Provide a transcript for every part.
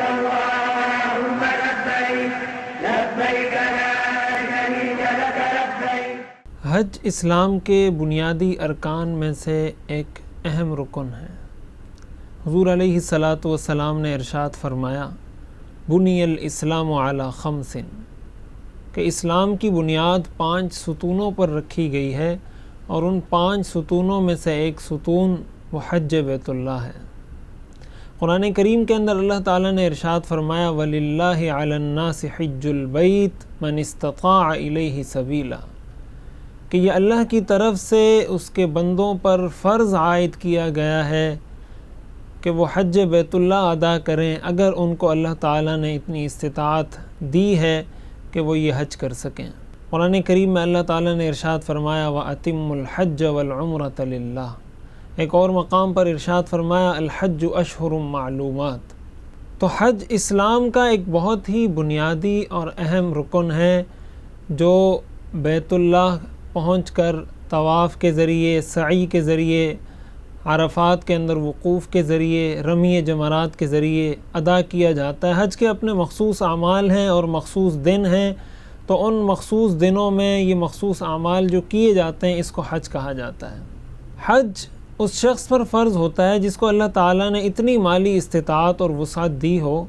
اللهم لبيك لبيك لا شريك لك لبيك۔ حج اسلام کے بنیادی ارکان میں سے ایک اہم رکن ہے۔ حضور علیہ الصلاۃ والسلام نے ارشاد فرمایا بنی الاسلام علی خمس، کہ اسلام کی بنیاد 5 ستونوں پر رکھی گئی ہے، اور ان 5 ستونوں میں سے ایک ستون وہ حج بیت اللہ ہے۔ قرآن کریم کے اندر اللہ تعالیٰ نے ارشاد فرمایا وَلِلَّهِ عَلَى النَّاسِ حِجُّ الْبَيْتِ مَنِ اسْتَطَاعَ إِلَيْهِ سَبِيلًا، کہ یہ اللہ کی طرف سے اس کے بندوں پر فرض عائد کیا گیا ہے کہ وہ حج بیت اللہ ادا کریں اگر ان کو اللہ تعالیٰ نے اتنی استطاعت دی ہے کہ وہ یہ حج کر سکیں۔ قرآن کریم میں اللہ تعالیٰ نے ارشاد فرمایا وَأَتِمُّ الْحَجَّ وَالْعُمْرَةَ لِلَّهِ، ایک اور مقام پر ارشاد فرمایا الحج اشہر معلومات۔ تو حج اسلام کا ایک بہت ہی بنیادی اور اہم رکن ہے، جو بیت اللہ پہنچ کر طواف کے ذریعے، سعی کے ذریعے، عرفات کے اندر وقوف کے ذریعے، رمی جمرات کے ذریعے ادا کیا جاتا ہے۔ حج کے اپنے مخصوص اعمال ہیں اور مخصوص دن ہیں، تو ان مخصوص دنوں میں یہ مخصوص اعمال جو کیے جاتے ہیں اس کو حج کہا جاتا ہے۔ حج اس شخص پر فرض ہوتا ہے جس کو اللہ تعالیٰ نے اتنی مالی استطاعت اور وسعت دی ہو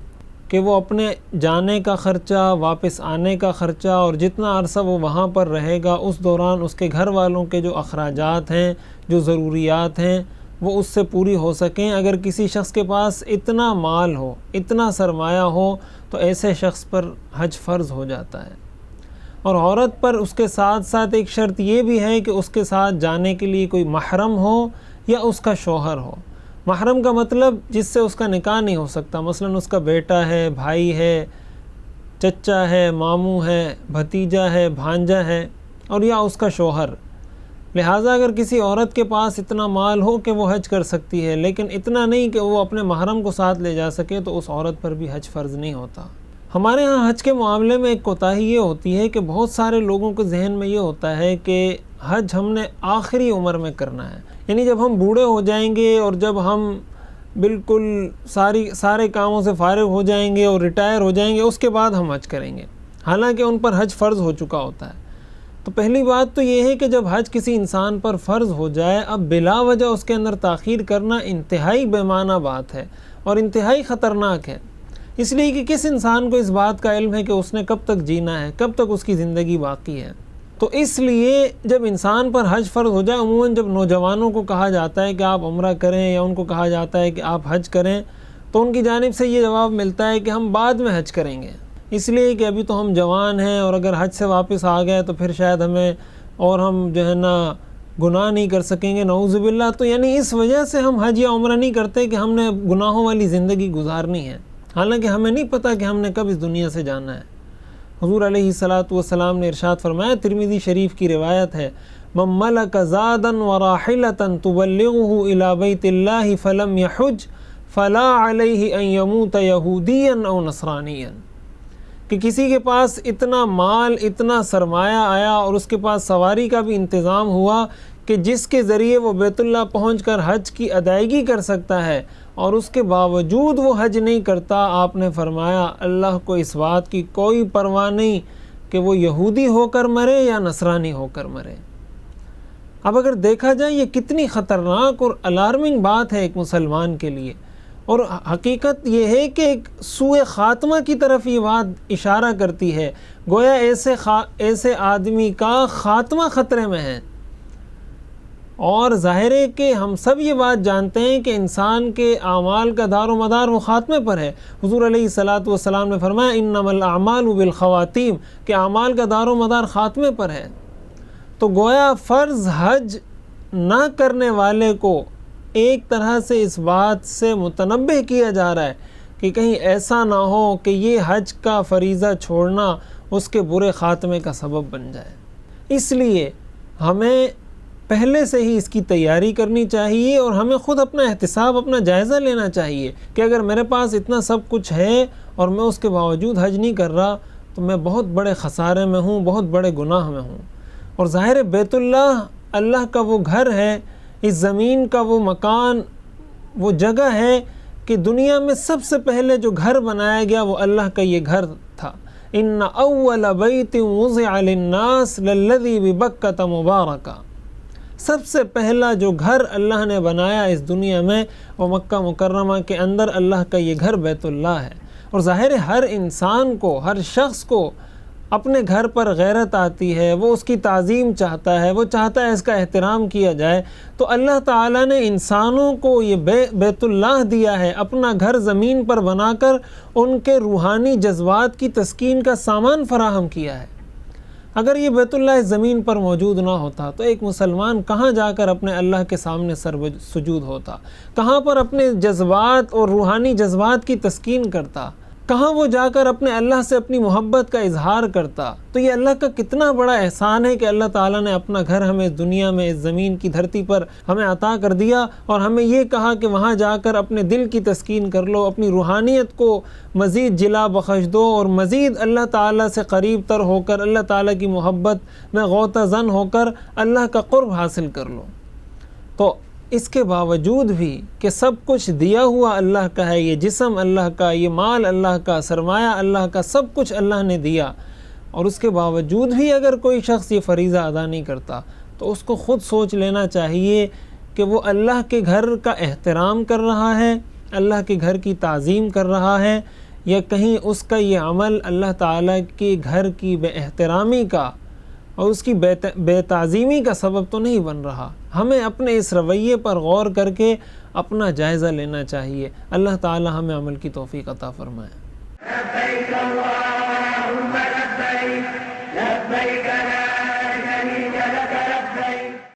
کہ وہ اپنے جانے کا خرچہ، واپس آنے کا خرچہ، اور جتنا عرصہ وہ وہاں پر رہے گا اس دوران اس کے گھر والوں کے جو اخراجات ہیں، جو ضروریات ہیں، وہ اس سے پوری ہو سکیں۔ اگر کسی شخص کے پاس اتنا مال ہو، اتنا سرمایہ ہو، تو ایسے شخص پر حج فرض ہو جاتا ہے۔ اور عورت پر اس کے ساتھ ساتھ ایک شرط یہ بھی ہے کہ اس کے ساتھ جانے کے لیے کوئی محرم ہو یا اس کا شوہر ہو۔ محرم کا مطلب جس سے اس کا نکاح نہیں ہو سکتا، مثلا اس کا بیٹا ہے، بھائی ہے، چچا ہے، ماموں ہے، بھتیجا ہے، بھانجا ہے، اور یا اس کا شوہر۔ لہٰذا اگر کسی عورت کے پاس اتنا مال ہو کہ وہ حج کر سکتی ہے، لیکن اتنا نہیں کہ وہ اپنے محرم کو ساتھ لے جا سکے، تو اس عورت پر بھی حج فرض نہیں ہوتا۔ ہمارے ہاں حج کے معاملے میں ایک کوتاہی یہ ہوتی ہے کہ بہت سارے لوگوں کے ذہن میں یہ ہوتا ہے کہ حج ہم نے آخری عمر میں کرنا ہے، یعنی جب ہم بوڑھے ہو جائیں گے اور جب ہم بالکل سارے کاموں سے فارغ ہو جائیں گے اور ریٹائر ہو جائیں گے، اس کے بعد ہم حج کریں گے، حالانکہ ان پر حج فرض ہو چکا ہوتا ہے۔ تو پہلی بات تو یہ ہے کہ جب حج کسی انسان پر فرض ہو جائے، اب بلا وجہ اس کے اندر تاخیر کرنا انتہائی بے معنی بات ہے اور انتہائی خطرناک ہے، اس لیے کہ کس انسان کو اس بات کا علم ہے کہ اس نے کب تک جینا ہے، کب تک اس کی زندگی باقی ہے۔ تو اس لیے جب انسان پر حج فرض ہو جائے، عموماً جب نوجوانوں کو کہا جاتا ہے کہ آپ عمرہ کریں یا ان کو کہا جاتا ہے کہ آپ حج کریں، تو ان کی جانب سے یہ جواب ملتا ہے کہ ہم بعد میں حج کریں گے، اس لیے کہ ابھی تو ہم جوان ہیں، اور اگر حج سے واپس آ گئے تو پھر شاید ہمیں اور ہم جو ہے نا گناہ نہیں کر سکیں گے، نعوذ باللہ۔ تو یعنی اس وجہ سے ہم حج یا عمرہ نہیں کرتے کہ ہم نے گناہوں والی زندگی گزارنی ہے، حالانکہ ہمیں نہیں پتہ کہ ہم نے کب اس دنیا سے جانا ہے۔ حضور علیہ الصلاۃ والسلام نے ارشاد فرمایا، ترمذی شریف کی روایت ہے، من ملک زادا وراحلۃ تبلغه الى بیت اللہ فلم یحج فلا علیہ ان یموت یہودیا او نصرانیا، کہ کسی کے پاس اتنا مال، اتنا سرمایہ آیا اور اس کے پاس سواری کا بھی انتظام ہوا کہ جس کے ذریعے وہ بیت اللہ پہنچ کر حج کی ادائیگی کر سکتا ہے، اور اس کے باوجود وہ حج نہیں کرتا، آپ نے فرمایا اللہ کو اس بات کی کوئی پرواہ نہیں کہ وہ یہودی ہو کر مرے یا نصرانی ہو کر مرے۔ اب اگر دیکھا جائے یہ کتنی خطرناک اور الارمنگ بات ہے ایک مسلمان کے لیے، اور حقیقت یہ ہے کہ ایک سوء خاتمہ کی طرف یہ بات اشارہ کرتی ہے، گویا ایسے آدمی کا خاتمہ خطرے میں ہے۔ اور ظاہر ہے کہ ہم سب یہ بات جانتے ہیں کہ انسان کے اعمال کا دار و مدار وہ خاتمے پر ہے۔ حضور علیہ الصلاۃ والسلام نے فرمایا انما الاعمال بالخواتیم، کہ اعمال کا دار و مدار خاتمے پر ہے۔ تو گویا فرض حج نہ کرنے والے کو ایک طرح سے اس بات سے متنبہ کیا جا رہا ہے کہ کہیں ایسا نہ ہو کہ یہ حج کا فریضہ چھوڑنا اس کے برے خاتمے کا سبب بن جائے۔ اس لیے ہمیں پہلے سے ہی اس کی تیاری کرنی چاہیے، اور ہمیں خود اپنا احتساب، اپنا جائزہ لینا چاہیے کہ اگر میرے پاس اتنا سب کچھ ہے اور میں اس کے باوجود حج نہیں کر رہا، تو میں بہت بڑے خسارے میں ہوں، بہت بڑے گناہ میں ہوں۔ اور ظاہر بیت اللہ اللہ کا وہ گھر ہے، اس زمین کا وہ مکان، وہ جگہ ہے کہ دنیا میں سب سے پہلے جو گھر بنایا گیا وہ اللہ کا یہ گھر تھا. ان اول بیت وضع للناس للذی ببکۃ مبارکہ. سب سے پہلا جو گھر اللہ نے بنایا اس دنیا میں وہ مکہ مکرمہ کے اندر اللہ کا یہ گھر بیت اللہ ہے. اور ظاہر ہے ہر انسان کو، ہر شخص کو اپنے گھر پر غیرت آتی ہے، وہ اس کی تعظیم چاہتا ہے، وہ چاہتا ہے اس کا احترام کیا جائے. تو اللہ تعالیٰ نے انسانوں کو یہ بیت اللہ دیا ہے، اپنا گھر زمین پر بنا کر ان کے روحانی جذبات کی تسکین کا سامان فراہم کیا ہے. اگر یہ بیت اللہ اس زمین پر موجود نہ ہوتا تو ایک مسلمان کہاں جا کر اپنے اللہ کے سامنے سجود ہوتا، کہاں پر اپنے جذبات اور روحانی جذبات کی تسکین کرتا، کہاں وہ جا کر اپنے اللہ سے اپنی محبت کا اظہار کرتا. تو یہ اللہ کا کتنا بڑا احسان ہے کہ اللہ تعالیٰ نے اپنا گھر ہمیں اس دنیا میں، اس زمین کی دھرتی پر ہمیں عطا کر دیا، اور ہمیں یہ کہا کہ وہاں جا کر اپنے دل کی تسکین کر لو، اپنی روحانیت کو مزید جلا بخش دو، اور مزید اللہ تعالیٰ سے قریب تر ہو کر، اللہ تعالیٰ کی محبت میں غوطہ زن ہو کر اللہ کا قرب حاصل کر لو. تو اس کے باوجود بھی کہ سب کچھ دیا ہوا اللہ کا ہے، یہ جسم اللہ کا، یہ مال اللہ کا، سرمایہ اللہ کا، سب کچھ اللہ نے دیا، اور اس کے باوجود بھی اگر کوئی شخص یہ فریضہ ادا نہیں کرتا تو اس کو خود سوچ لینا چاہیے کہ وہ اللہ کے گھر کا احترام کر رہا ہے، اللہ کے گھر کی تعظیم کر رہا ہے، یا کہیں اس کا یہ عمل اللہ تعالیٰ کے گھر کی بے احترامی کا اور اس کی بے تعظیمی کا سبب تو نہیں بن رہا. ہمیں اپنے اس رویے پر غور کر کے اپنا جائزہ لینا چاہیے. اللہ تعالی ہمیں عمل کی توفیق عطا فرمائے.